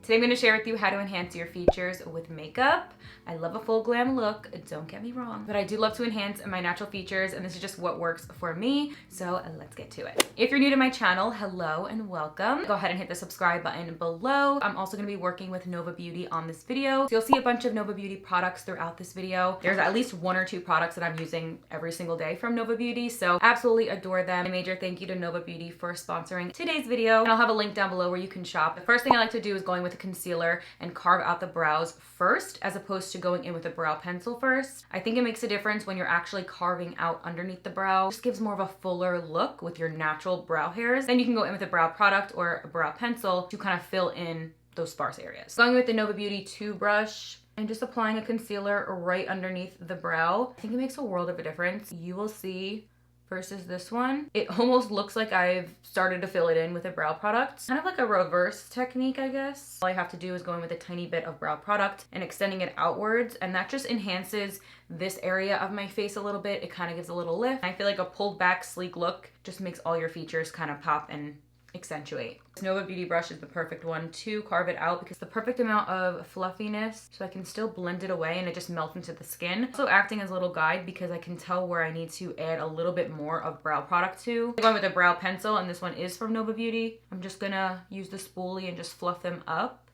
Today I'm going to share with you how to enhance your features with makeup. I love a full glam look, don't get me wrong, but I do love to enhance my natural features, and this is just what works for me, so let's get to it. If you're new to my channel, hello and welcome. Go ahead and hit the subscribe button below. I'm also going to be working with Nova Beauty on this video, so you'll see a bunch of Nova Beauty products throughout this video. There's at least 1 or 2 products that I'm using every single day from Nova Beauty, so absolutely adore them. A major thank you to Nova Beauty for sponsoring today's video, and I'll have a link down below where you can shop. The first thing I like to do is going with a concealer and carve out the brows first, as opposed to going in with a brow pencil first. I think it makes a difference when you're actually carving out underneath the brow. It just gives more of a fuller look with your natural brow hairs. Then you can go in with a brow product or a brow pencil to kind of fill in those sparse areas. Going with the Nova Beauty 2 brush and just applying a concealer right underneath the brow. I think it makes a world of a difference. You will see versus this one, it almost looks like I've started to fill it in with a brow product. Kind of like a reverse technique, I guess. All I have to do is go in with a tiny bit of brow product and extending it outwards, and that just enhances this area of my face a little bit. It kind of gives a little lift. I feel like a pulled back, sleek look just makes all your features kind of pop and accentuate. This Nova Beauty brush is the perfect one to carve it out because it's the perfect amount of fluffiness, so I can still blend it away and it just melts into the skin. Also acting as a little guide because I can tell where I need to add a little bit more of brow product to. I'm going with a brow pencil, and this one is from Nova Beauty. I'm just gonna use the spoolie and just fluff them up,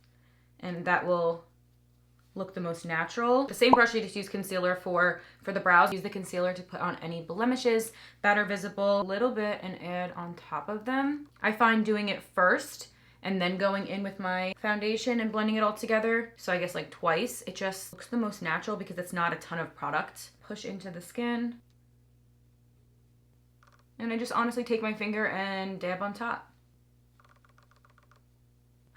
and that will look the most natural. The same brush you just use concealer for the brows. Use the concealer to put on any blemishes that are visible a little bit and add on top of them. I find doing it first and then going in with my foundation and blending it all together, so I guess like twice, it just looks the most natural because it's not a ton of product. Push into the skin. And I just honestly take my finger and dab on top.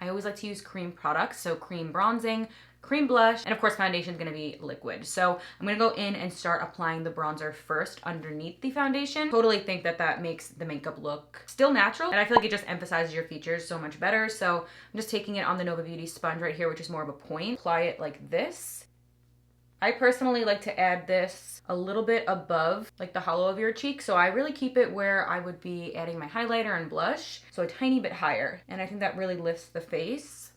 I always like to use cream products, so cream bronzing, cream blush, and of course foundation is going to be liquid. So I'm going to go in and start applying the bronzer first underneath the foundation. Totally think that that makes the makeup look still natural, and I feel like it just emphasizes your features so much better. So I'm just taking it on the Nova Beauty sponge right here, which is more of a point. Apply it like this. I personally like to add this a little bit above like the hollow of your cheek, so I really keep it where I would be adding my highlighter and blush, so a tiny bit higher, and I think that really lifts the face.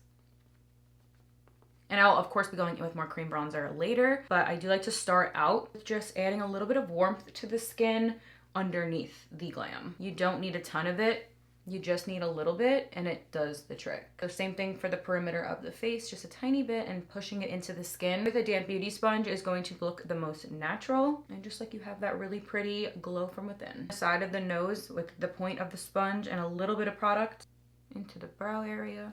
And I'll of course be going in with more cream bronzer later, but I do like to start out with just adding a little bit of warmth to the skin underneath the glam. You don't need a ton of it. You just need a little bit, and it does the trick. So same thing for the perimeter of the face, just a tiny bit and pushing it into the skin. With a damp beauty sponge is going to look the most natural, and just like you have that really pretty glow from within. The side of the nose with the point of the sponge and a little bit of product into the brow area.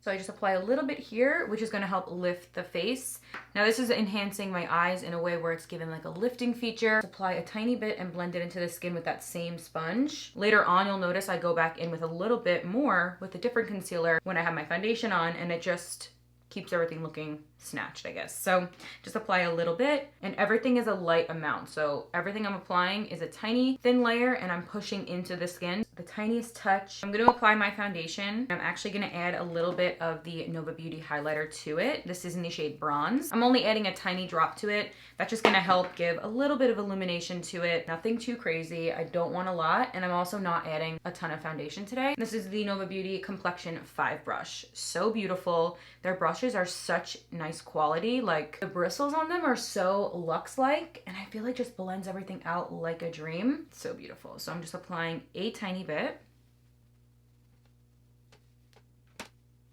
So I just apply a little bit here, which is gonna help lift the face. Now this is enhancing my eyes in a way where it's given like a lifting feature. Apply a tiny bit and blend it into the skin with that same sponge. Later on, you'll notice I go back in with a little bit more with a different concealer when I have my foundation on, and it just keeps everything looking snatched, I guess. So just apply a little bit, and everything is a light amount. So everything I'm applying is a tiny thin layer, and I'm pushing into the skin. The tiniest touch. I'm going to apply my foundation. I'm actually going to add a little bit of the Nova Beauty highlighter to it. This is in the shade Bronze. I'm only adding a tiny drop to it. That's just going to help give a little bit of illumination to it. Nothing too crazy. I don't want a lot, and I'm also not adding a ton of foundation today. This is the Nova Beauty Complexion 5 brush. So beautiful. Their brushes are such nice quality. Like the bristles on them are so luxe-like, and I feel like just blends everything out like a dream. So beautiful. So I'm just applying a tiny bit.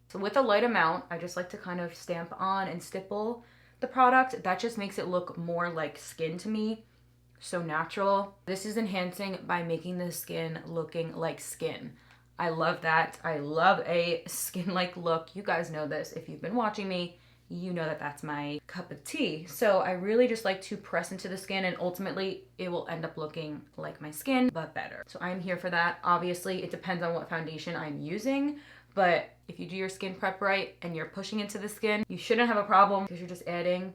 So with a light amount, I just like to kind of stamp on and stipple the product. That just makes it look more like skin to me. So natural. This is enhancing by making the skin looking like skin. I love that. I love a skin-like look. You guys know this. If you've been watching me, you know that that's my cup of tea. So I really just like to press into the skin, and ultimately it will end up looking like my skin, but better. So I'm here for that. Obviously, it depends on what foundation I'm using, but if you do your skin prep right and you're pushing into the skin, you shouldn't have a problem because you're just adding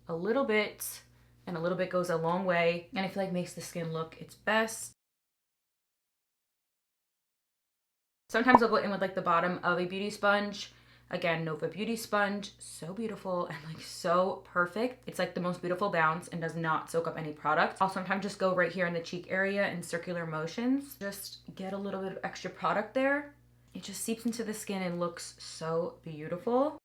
a little bit, and a little bit goes a long way, and I feel like makes the skin look its best. Sometimes I'll go in with like the bottom of a beauty sponge Again, Nova Beauty sponge, so beautiful and like so perfect. It's like the most beautiful bounce and does not soak up any product. I'll sometimes just go right here in the cheek area in circular motions. Just get a little bit of extra product there. It just seeps into the skin and looks so beautiful.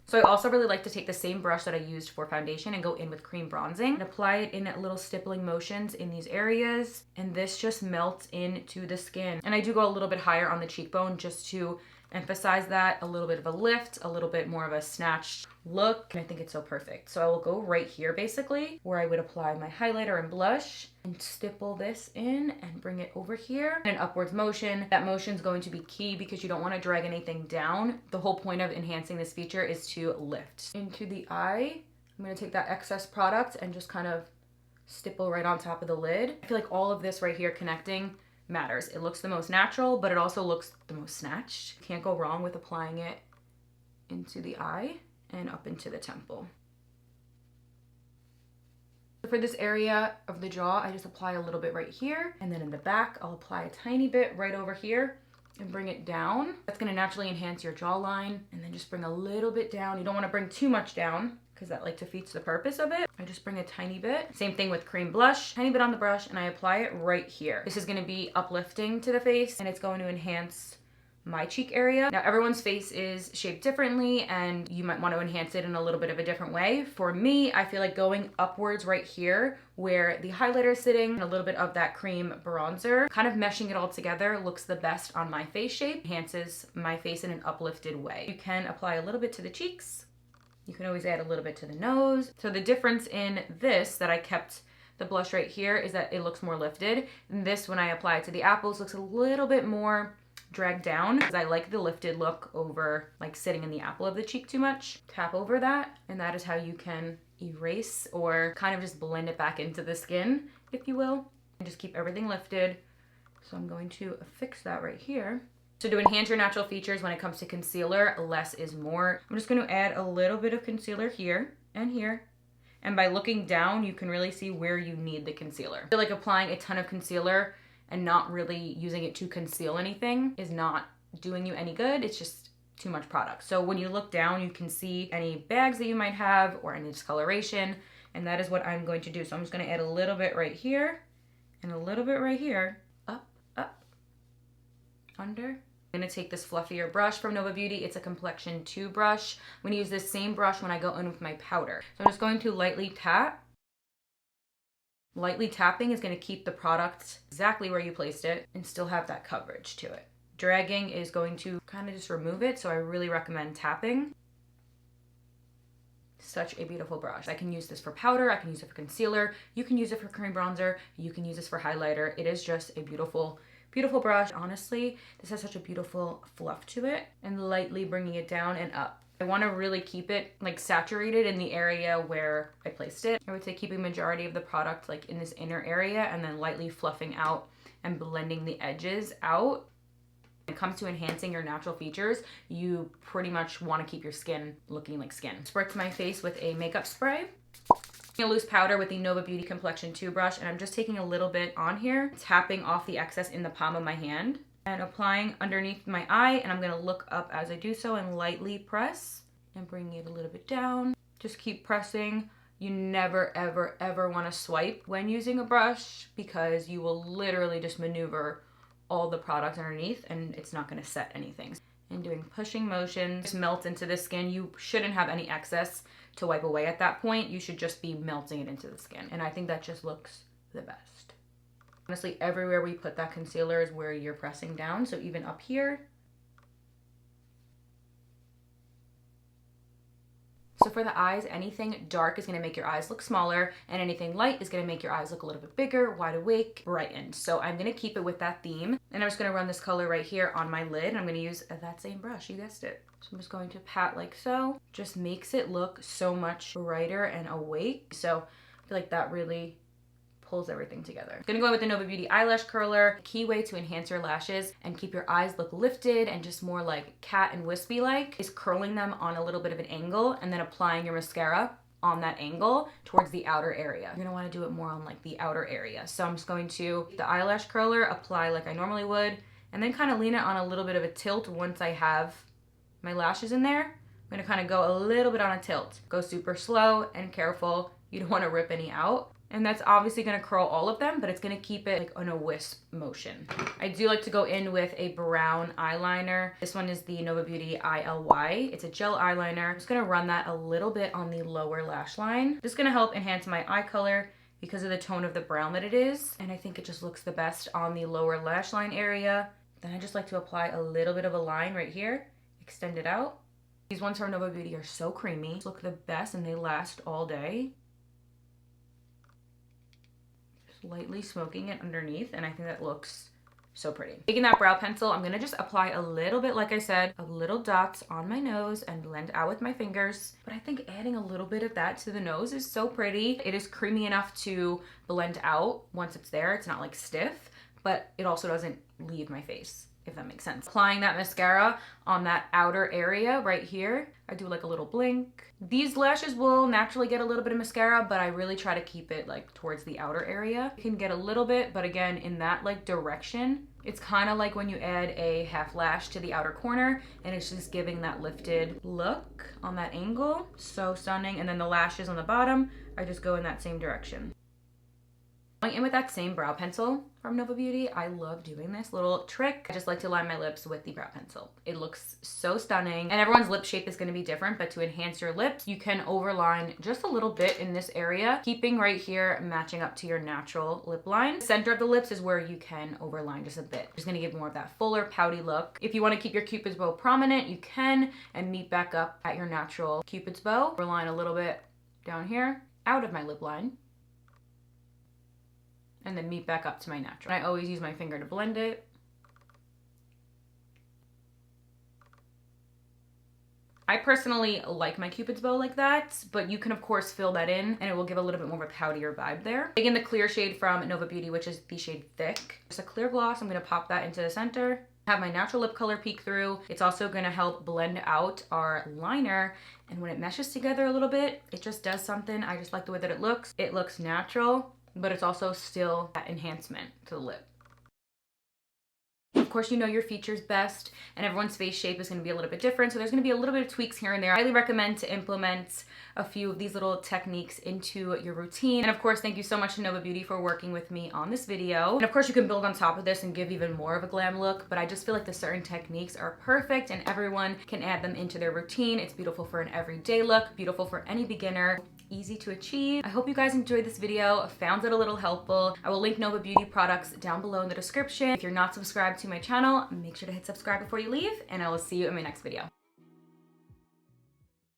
So I also really like to take the same brush that I used for foundation and go in with cream bronzing and apply it in little stippling motions in these areas. And this just melts into the skin. And I do go a little bit higher on the cheekbone just to emphasize that, a little bit of a lift, a little bit more of a snatched look. And I think it's so perfect. So I will go right here basically where I would apply my highlighter and blush and stipple this in and bring it over here in an upwards motion. That motion is going to be key because you don't want to drag anything down. The whole point of enhancing this feature is to lift into the eye. I'm going to take that excess product and just kind of stipple right on top of the lid. I feel like all of this right here connecting matters. It looks the most natural, but it also looks the most snatched. Can't go wrong with applying it into the eye and up into the temple. For this area of the jaw, I just apply a little bit right here, and then in the back, I'll apply a tiny bit right over here and bring it down. That's gonna naturally enhance your jawline, and then just bring a little bit down. You don't wanna bring too much down because that like defeats the purpose of it. I just bring a tiny bit. Same thing with cream blush, tiny bit on the brush, and I apply it right here. This is gonna be uplifting to the face, and it's going to enhance my cheek area. Now everyone's face is shaped differently and you might want to enhance it in a little bit of a different way. For me, I feel like going upwards right here where the highlighter is sitting and a little bit of that cream bronzer, kind of meshing it all together looks the best on my face shape, enhances my face in an uplifted way. You can apply a little bit to the cheeks. You can always add a little bit to the nose. So the difference in this that I kept the blush right here is that it looks more lifted. And this, when I apply it to the apples, looks a little bit more dragged down because I like the lifted look over like sitting in the apple of the cheek too much. Tap over that, and that is how you can erase or kind of just blend it back into the skin, if you will, and just keep everything lifted. So I'm going to fix that right here. So to enhance your natural features when it comes to concealer, less is more. I'm just going to add a little bit of concealer here and here. And by looking down, you can really see where you need the concealer. I feel like applying a ton of concealer and not really using it to conceal anything is not doing you any good. It's just too much product. So when you look down, you can see any bags that you might have or any discoloration, and that is what I'm going to do. So I'm just going to add a little bit right here and a little bit right here, up, up, under. I'm going to take this fluffier brush from Nova Beauty. It's a complexion 2 brush. I'm going to use this same brush when I go in with my powder. So I'm just going to lightly tap. Lightly tapping is going to keep the product exactly where you placed it and still have that coverage to it. Dragging is going to kind of just remove it, so I really recommend tapping. Such a beautiful brush. I can use this for powder, I can use it for concealer, you can use it for cream bronzer, you can use this for highlighter. It is just a beautiful, beautiful brush. Honestly, this has such a beautiful fluff to it, and lightly bringing it down and up. I want to really keep it like saturated in the area where I placed it. I would say keeping majority of the product like in this inner area and then lightly fluffing out and blending the edges out. When it comes to enhancing your natural features, you pretty much want to keep your skin looking like skin. Spritz my face with a makeup spray. A loose powder with the Nova Beauty Complexion 2 brush, and I'm just taking a little bit on here, tapping off the excess in the palm of my hand and applying underneath my eye, and I'm gonna look up as I do so and lightly press and bring it a little bit down. Just keep pressing. You never, ever, ever wanna swipe when using a brush because you will literally just maneuver all the product underneath and it's not gonna set anything. And doing pushing motions, just melt into the skin. You shouldn't have any excess to wipe away at that point. You should just be melting it into the skin. And I think that just looks the best. Honestly, everywhere we put that concealer is where you're pressing down. So even up here. So for the eyes, anything dark is gonna make your eyes look smaller, and anything light is gonna make your eyes look a little bit bigger, wide awake, brightened. So I'm gonna keep it with that theme. And I'm just gonna run this color right here on my lid, and I'm gonna use that same brush, you guessed it. So I'm just going to pat like so. Just makes it look so much brighter and awake. So I feel like that really pulls everything together. I'm gonna go in with the Nova Beauty eyelash curler. A key way to enhance your lashes and keep your eyes look lifted and just more like cat and wispy like is curling them on a little bit of an angle and then applying your mascara on that angle towards the outer area. You're gonna wanna do it more on like the outer area. So I'm just going to, the eyelash curler, apply like I normally would, and then kind of lean it on a little bit of a tilt once I have my lashes in there, I'm gonna kind of go a little bit on a tilt. Go super slow and careful. You don't want to rip any out. And that's obviously gonna curl all of them, but it's gonna keep it like on a wisp motion. I do like to go in with a brown eyeliner. This one is the Nova Beauty ILY. It's a gel eyeliner. I'm just gonna run that a little bit on the lower lash line. This is gonna help enhance my eye color because of the tone of the brown that it is. And I think it just looks the best on the lower lash line area. Then I just like to apply a little bit of a line right here, extend it out. These ones from Nova Beauty are so creamy. Look the best and they last all day. Lightly smoking it underneath, and I think that looks so pretty. Taking that brow pencil, I'm gonna just apply a little bit, like I said, of little dots on my nose and blend out with my fingers. But I think adding a little bit of that to the nose is so pretty. It is creamy enough to blend out once it's there. It's not like stiff, but it also doesn't leave my face, if that makes sense. Applying that mascara on that outer area right here. I do like a little blink. These lashes will naturally get a little bit of mascara, but I really try to keep it like towards the outer area. You can get a little bit, but again, in that like direction. It's kind of like when you add a half lash to the outer corner and it's just giving that lifted look on that angle. So stunning. And then the lashes on the bottom, I just go in that same direction. Going in with that same brow pencil from Nova Beauty. I love doing this little trick. I just like to line my lips with the brow pencil. It looks so stunning, and everyone's lip shape is going to be different, but to enhance your lips, you can overline just a little bit in this area, keeping right here matching up to your natural lip line. The center of the lips is where you can overline just a bit. Just going to give more of that fuller, pouty look. If you want to keep your cupid's bow prominent, you can, and meet back up at your natural cupid's bow. Overline a little bit down here, out of my lip line, and then meet back up to my natural. I always use my finger to blend it. I personally like my cupid's bow like that, but you can of course fill that in and it will give a little bit more of a poutier vibe there. Again, the clear shade from Nova Beauty, which is the shade Thick. Just a clear gloss, I'm gonna pop that into the center. Have my natural lip color peek through. It's also gonna help blend out our liner, and when it meshes together a little bit, it just does something. I just like the way that it looks. It looks natural, but it's also still that enhancement to the lip. Of course, you know your features best, and everyone's face shape is going to be a little bit different, so there's going to be a little bit of tweaks here and there. I highly recommend to implement a few of these little techniques into your routine. And of course, thank you so much to Nova Beauty for working with me on this video. And of course, you can build on top of this and give even more of a glam look, but I just feel like the certain techniques are perfect and everyone can add them into their routine. It's beautiful for an everyday look, beautiful for any beginner. Easy to achieve. I hope you guys enjoyed this video, found it a little helpful. I will link Nova Beauty products down below in the description. If you're not subscribed to my channel, make sure to hit subscribe before you leave, and I will see you in my next video.